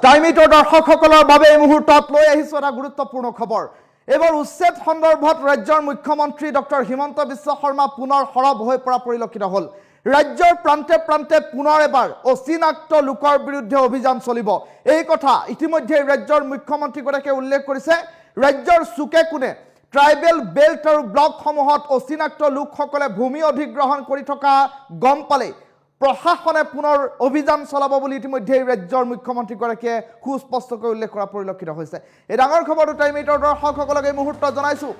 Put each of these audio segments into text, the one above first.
টাইমিটৰ দৰ্শকসকলৰ বাবে এই মুহূৰ্তত লৈ আহিছো এটা গুৰুত্বপূৰ্ণ খবৰ। এবাৰ উচ্ছেদ সন্দৰ্ভত ৰাজ্যৰ মুখ্যমন্ত্ৰী ডক্টৰ হিমন্ত বিশ্ব শৰ্মা পুনৰ সৰব হৈ পৰা পৰিলক্ষিত হ'ল। ৰাজ্যৰ প্ৰান্তে প্ৰান্তে পুনৰ এবাৰ অচিনাক্ত লোকৰ বিৰুদ্ধে অভিযান চলিব। এই কথা ইতিমধ্যে ৰাজ্যৰ মুখ্যমন্ত্ৰীগৰাকীয়ে উল্লেখ কৰিছে। ৰাজ্যৰ চুকে কোণে ট্ৰাইবেল বেল্ট আৰু ব্লকসমূহত অচিনাক্ত লোকসকলে ভূমি অধিগ্ৰহণ কৰি থকা গম পালে প্ৰশাসনে পুনৰ অভিযান চলাব বুলি ইতিমধ্যে ৰাজ্যৰ মুখ্যমন্ত্ৰীগৰাকীয়ে সুস্পষ্টকৈ উল্লেখ কৰা পৰিলক্ষিত হৈছে। এই ডাঙৰ খবৰটো টাইমিটৰ দৰ্শকসকলক এই মুহূৰ্তত জনাইছোঁ।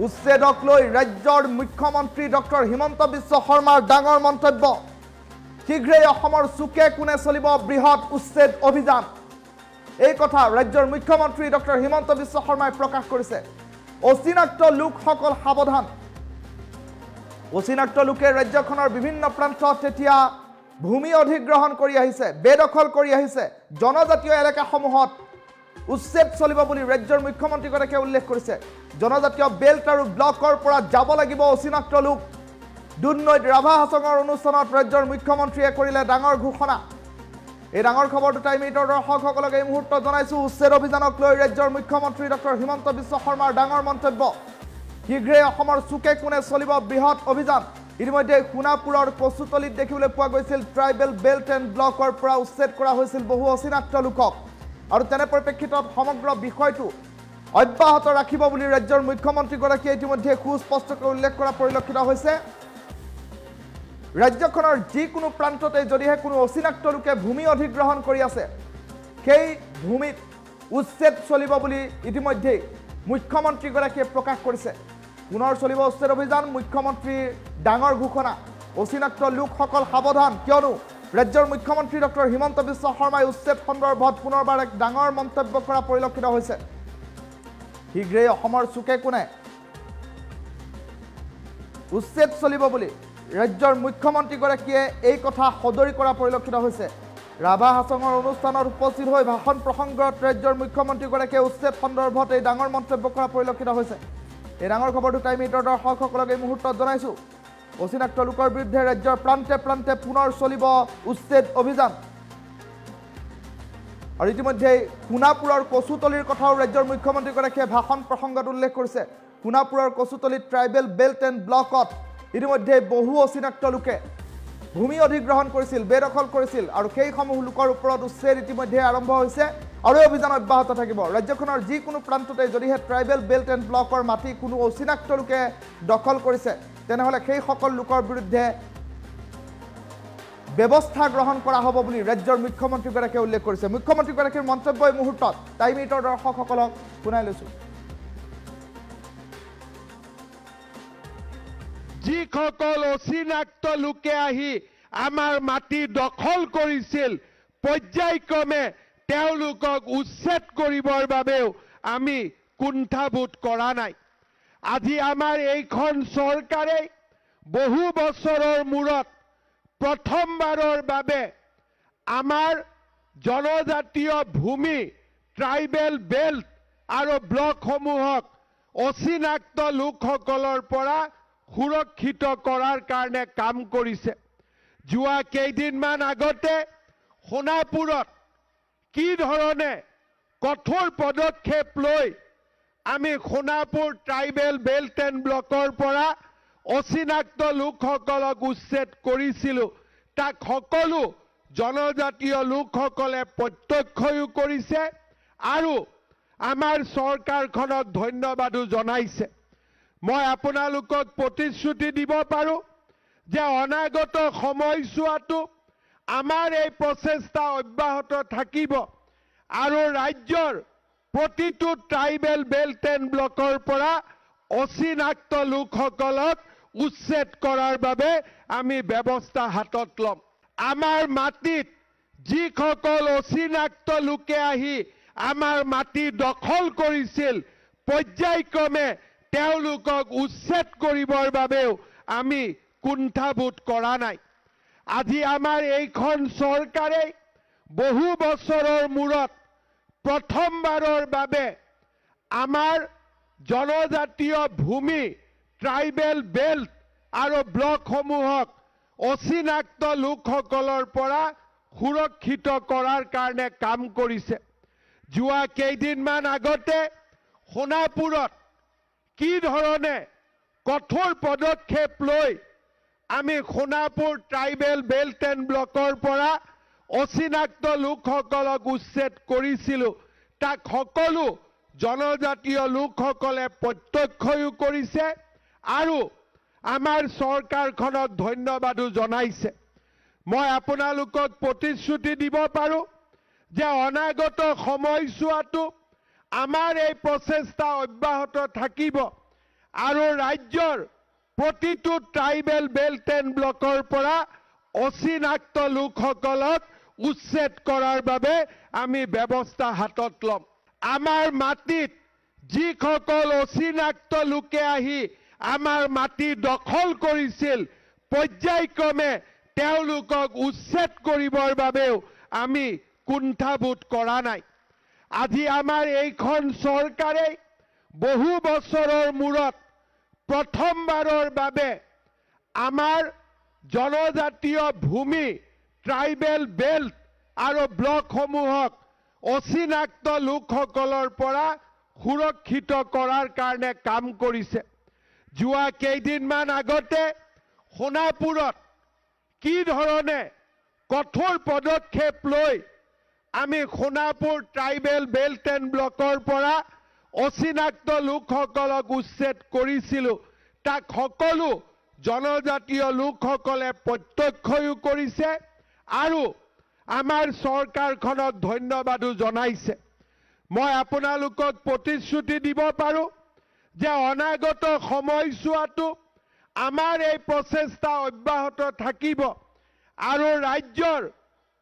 উচ্ছেদক লৈ ৰাজ্যৰ মুখ্যমন্ত্ৰী ডক্টৰ হিমন্ত বিশ্ব শৰ্মাৰ ডাঙৰ মন্তব্য। শীঘ্ৰেই অসমৰ চুকে কোণে চলিব বৃহৎ উচ্ছেদ অভিযান। এই কথা ৰাজ্যৰ মুখ্যমন্ত্ৰী ডক্টৰ হিমন্ত বিশ্ব শৰ্মাই প্ৰকাশ কৰিছে। অচিনাক্ত লোকসকল সাৱধান। অচিনাক্ত লোকে ৰাজ্যখনৰ বিভিন্ন প্ৰান্তত এতিয়া ভূমি অধিগ্ৰহণ কৰি আহিছে, বেদখল কৰি আহিছে। জনজাতীয় এলেকাসমূহত উচ্ছেদ চলিব বুলি ৰাজ্যৰ মুখ্যমন্ত্ৰীগৰাকীয়ে উল্লেখ কৰিছে। জনজাতীয় বেল্ট আৰু ব্লকৰ পৰা যাব লাগিব অচিনাক্ত লোক। দুনৈত ৰাভা হাছঙৰ অনুষ্ঠানত ৰাজ্যৰ মুখ্যমন্ত্ৰীয়ে কৰিলে ডাঙৰ ঘোষণা। এই ডাঙৰ খবৰটো টাইমিটৰ দৰ্শকসকলক এই মুহূৰ্তত জনাইছোঁ। উচ্ছেদ অভিযানক লৈ ৰাজ্যৰ মুখ্যমন্ত্ৰী ডক্টৰ হিমন্ত বিশ্ব শৰ্মাৰ ডাঙৰ মন্তব্য। শীঘ্ৰেই অসমৰ চুকে কোণে চলিব বৃহৎ অভিযান। ইতিমধ্যে সোণাপুৰৰ কচুতলিত দেখিবলৈ পোৱা গৈছিল ট্ৰাইবেল বেল্ট এণ্ড ব্লকৰ পৰা উচ্ছেদ কৰা হৈছিল বহু অচিনাক্ত লোকক। আৰু তেনে পৰিপ্ৰেক্ষিতত সমগ্ৰ বিষয়টো অব্যাহত ৰাখিব বুলি ৰাজ্যৰ মুখ্যমন্ত্ৰীগৰাকীয়ে ইতিমধ্যে সুস্পষ্টকৈ উল্লেখ কৰা পৰিলক্ষিত হৈছে। ৰাজ্যখনৰ যিকোনো প্ৰান্ততে যদিহে কোনো অচিনাক্ত লোকে ভূমি অধিগ্ৰহণ কৰি আছে, সেই ভূমিত উচ্ছেদ চলিব বুলি ইতিমধ্যে মুখ্যমন্ত্ৰীগৰাকীয়ে প্ৰকাশ কৰিছে। পুনৰ চলিব উচ্ছেদ অভিযান। মুখ্যমন্ত্ৰীৰ ডাঙৰ ঘোষণা। অচিনাক্ত লোকসকল সাৱধান, কিয়নো ৰাজ্যৰ মুখ্যমন্ত্ৰী ডক্টৰ হিমন্ত বিশ্ব শৰ্মাই উচ্ছেদ সন্দৰ্ভত পুনৰবাৰ এক ডাঙৰ মন্তব্য কৰা পৰিলক্ষিত হৈছে। শীঘ্ৰেই অসমৰ চুকে কোণে উচ্ছেদ চলিব বুলি ৰাজ্যৰ মুখ্যমন্ত্ৰীগৰাকীয়ে এই কথা সদৰি কৰা পৰিলক্ষিত হৈছে। ৰাভা হাছঙৰ অনুষ্ঠানত উপস্থিত হৈ ভাষণ প্ৰসংগত ৰাজ্যৰ মুখ্যমন্ত্ৰীগৰাকীয়ে উচ্ছেদ সন্দৰ্ভত এই ডাঙৰ মন্তব্য কৰা পৰিলক্ষিত হৈছে। এই ডাঙৰ খবৰটো টাইমিটৰ দৰ্শকসকলক এই মুহূৰ্তত জনাইছোঁ। অচিনাক্ত লোকৰ বিৰুদ্ধে ৰাজ্যৰ প্ৰান্তে প্ৰান্তে পুনৰ চলিব উচ্ছেদ অভিযান। আৰু ইতিমধ্যে সোণাপুৰৰ কচুতলিৰ কথাও ৰাজ্যৰ মুখ্যমন্ত্ৰীগৰাকীয়ে ভাষণ প্ৰসংগত উল্লেখ কৰিছে। সোণাপুৰৰ কচুতলিত ট্ৰাইবেল বেল্ট এণ্ড ব্লকত ইতিমধ্যে বহু অচিনাক্ত লোকে ভূমি অধিগ্ৰহণ কৰিছিল, বেদখল কৰিছিল। আৰু সেইসমূহ লোকৰ ওপৰত উচ্ছেদ ইতিমধ্যে আৰম্ভ হৈছে আৰু এই অভিযান অব্যাহত থাকিব। ৰাজ্যখনৰ যিকোনো প্ৰান্ততে যদিহে ট্ৰাইবেল বেল্ট এণ্ড ব্লকৰ মাটি কোনো অচিনাক্ত লোকে দখল কৰিছে, তেনেহ'লে সেইসকল লোকৰ বিৰুদ্ধে ব্যৱস্থা গ্ৰহণ কৰা হ'ব বুলি ৰাজ্যৰ মুখ্যমন্ত্ৰীগৰাকীয়ে উল্লেখ কৰিছে। মুখ্যমন্ত্ৰীগৰাকীৰ মন্তব্য এই মুহূৰ্তত টাইমিটৰ দৰ্শকসকলক শুনাই লৈছোঁ। যিসকল অচিনাক্ত লোকে আহি আমাৰ মাটি দখল কৰিছিল, পৰ্যায়ক্ৰমে তেওঁলোকক উচ্ছেদ কৰিবৰ বাবেও আমি কুণ্ঠাবোধ কৰা নাই। আজি আমাৰ এইখন চৰকাৰে বহু বছৰৰ মূৰত প্ৰথমবাৰৰ বাবে আমাৰ জনজাতীয় ভূমি ট্ৰাইবেল বেল্ট আৰু ব্লকসমূহক অচিনাক্ত লোকসকলৰ পৰা সুৰক্ষিত কৰাৰ কাৰণে কাম কৰিছে। যোৱা কেইদিনমান আগতে সোণাপুৰত কি ধৰণে কঠোৰ পদক্ষেপ লৈ আমি সোণাপুৰ ট্ৰাইবেল বেল্ট এণ্ড ব্লকৰ পৰা অচিনাক্ত লোকসকলক উচ্ছেদ কৰিছিলোঁ, তাক সকলো জনজাতীয় লোকসকলে প্ৰত্যক্ষও কৰিছে আৰু আমাৰ চৰকাৰখনক ধন্যবাদো জনাইছে। মই আপোনালোকক প্ৰতিশ্ৰুতি দিব পাৰোঁ যে অনাগত সময়ছোৱাতো আমাৰ এই প্ৰচেষ্টা অব্যাহত থাকিব আৰু ৰাজ্যৰ প্ৰতিটো ট্ৰাইবেল বেল্ট এণ্ড ব্লকৰ পৰা অচিনাক্ত লোকসকলক উচ্ছেদ কৰাৰ বাবে আমি ব্যৱস্থা হাতত ল'ম। আমাৰ মাটিত যিসকল অচিনাক্ত লোকে আহি আমাৰ মাটি দখল কৰিছিল, পৰ্যায়ক্ৰমে তেওঁলোকক উচ্ছেদ কৰিবৰ বাবেও আমি কুণ্ঠাবোধ কৰা নাই। আজি আমাৰ এইখন চৰকাৰে বহু বছৰৰ মূৰত প্ৰথমবাৰৰ বাবে আমাৰ জনজাতীয় ভূমি ট্ৰাইবেল বেল্ট আৰু ব্লকসমূহক অচিনাক্ত লোকসকলৰ পৰা সুৰক্ষিত কৰাৰ কাৰণে কাম কৰিছে। যোৱা কেইদিনমান আগতে সোণাপুৰত কি ধৰণে কঠোৰ পদক্ষেপ লৈ আমি সোণাপুৰ ট্ৰাইবেল বেল্ট এণ্ড ব্লকৰ পৰা অচিনাক্ত লোকসকলক উচ্ছেদ কৰিছিলোঁ, তাক সকলো জনজাতীয় লোকসকলে প্ৰত্যক্ষও কৰিছে আৰু আমাৰ চৰকাৰখনক ধন্যবাদো জনাইছে। মই আপোনালোকক প্ৰতিশ্ৰুতি দিব পাৰোঁ যে অনাগত সময়ছোৱাতো আমাৰ এই প্ৰচেষ্টা অব্যাহত থাকিব আৰু ৰাজ্যৰ প্ৰতিটো ট্ৰাইবেল বেল্ট এণ্ড ব্লকৰ পৰা অচিনাক্ত লোকসকলক উচ্ছেদ কৰাৰ বাবে আমি ব্যৱস্থা হাতত ল'ম। আমাৰ মাটিত যিসকল অচিনাক্ত লোকে আহি আমাৰ মাটি দখল কৰিছিল, পৰ্যায়ক্ৰমে তেওঁলোকক উচ্ছেদ কৰিবৰ বাবেও আমি কুণ্ঠাবোধ কৰা নাই। আজি আমাৰ এইখন চৰকাৰে বহু বছৰৰ মূৰত প্ৰথমবাৰৰ বাবে আমাৰ জনজাতীয় ভূমি ট্ৰাইবেল বেল্ট আৰু ব্লকসমূহক অচিনাক্ত লোকসকলৰ পৰা সুৰক্ষিত কৰাৰ কাৰণে কাম কৰিছে। যোৱা কেইদিনমান আগতে সোণাপুৰত কি ধৰণে কঠোৰ পদক্ষেপ লৈ আমি সোণাপুৰ ট্ৰাইবেল বেল্ট এণ্ড ব্লকৰ পৰা অচিনাক্ত লোকসকলক উচ্ছেদ কৰিছিলোঁ, তাক সকলো জনজাতীয় লোকসকলে প্ৰত্যক্ষও কৰিছে আৰু আমাৰ চৰকাৰখনক ধন্যবাদো জনাইছে। মই আপোনালোকক প্ৰতিশ্ৰুতি দিব পাৰোঁ যে অনাগত সময়ছোৱাতো আমাৰ এই প্ৰচেষ্টা অব্যাহত থাকিব আৰু ৰাজ্যৰ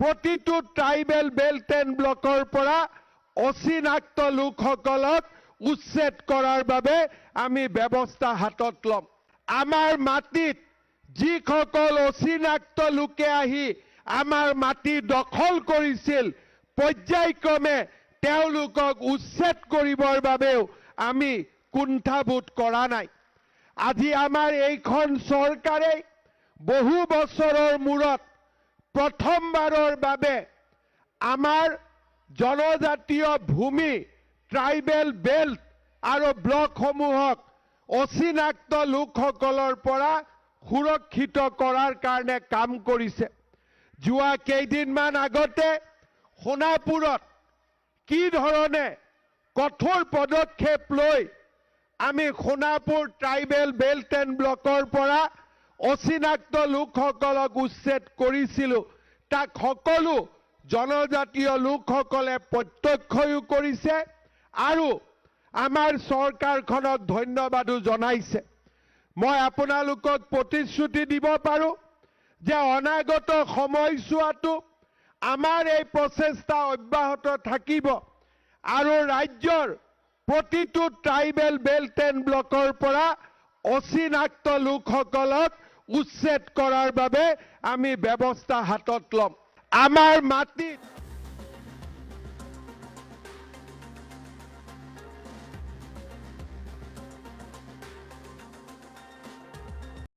প্ৰতিটো ট্ৰাইবেল বেল্ট এণ্ড ব্লকৰ পৰা অচিনাক্ত লোকসকলক উচ্ছেদ কৰাৰ বাবে আমি ব্যৱস্থা হাতত ল'ম। আমাৰ মাটিত যিসকল অচিনাক্ত লোকে আহি আমাৰ মাটি দখল কৰিছিল, পৰ্যায়ক্ৰমে তেওঁলোকক উচ্ছেদ কৰিবৰ বাবেও আমি কুণ্ঠাবোধ কৰা নাই। আজি আমাৰ এইখন চৰকাৰে বহু বছৰৰ মূৰত প্ৰথমবাৰৰ বাবে আমাৰ জনজাতীয় ভূমি ট্ৰাইবেল বেল্ট আৰু ব্লকসমূহক অচিনাক্ত লোকসকলৰ পৰা সুৰক্ষিত কৰাৰ কাৰণে কাম কৰিছে। যোৱা কেইদিনমান আগতে সোণাপুৰত কি ধৰণে কঠোৰ পদক্ষেপ লৈ আমি সোণাপুৰ ট্ৰাইবেল বেল্ট এণ্ড ব্লকৰ পৰা অচিনাক্ত লোকসকলক উচ্ছেদ কৰিছিলোঁ, তাক সকলো জনজাতীয় লোকসকলে প্ৰত্যক্ষও কৰিছে আৰু আমাৰ চৰকাৰখনক ধন্যবাদো জনাইছে। মই আপোনালোকক প্ৰতিশ্ৰুতি দিব পাৰোঁ যে অনাগত সময়ছোৱাতো আমাৰ এই প্ৰচেষ্টা অব্যাহত থাকিব আৰু ৰাজ্যৰ প্ৰতিটো ট্ৰাইবেল বেল্ট এণ্ড ব্লকৰ পৰা অচিনাক্ত লোকসকলক উচ্ছেদ কৰাৰ বাবে আমি ব্যৱস্থা হাতত ল'ম। আমাৰ মাটিত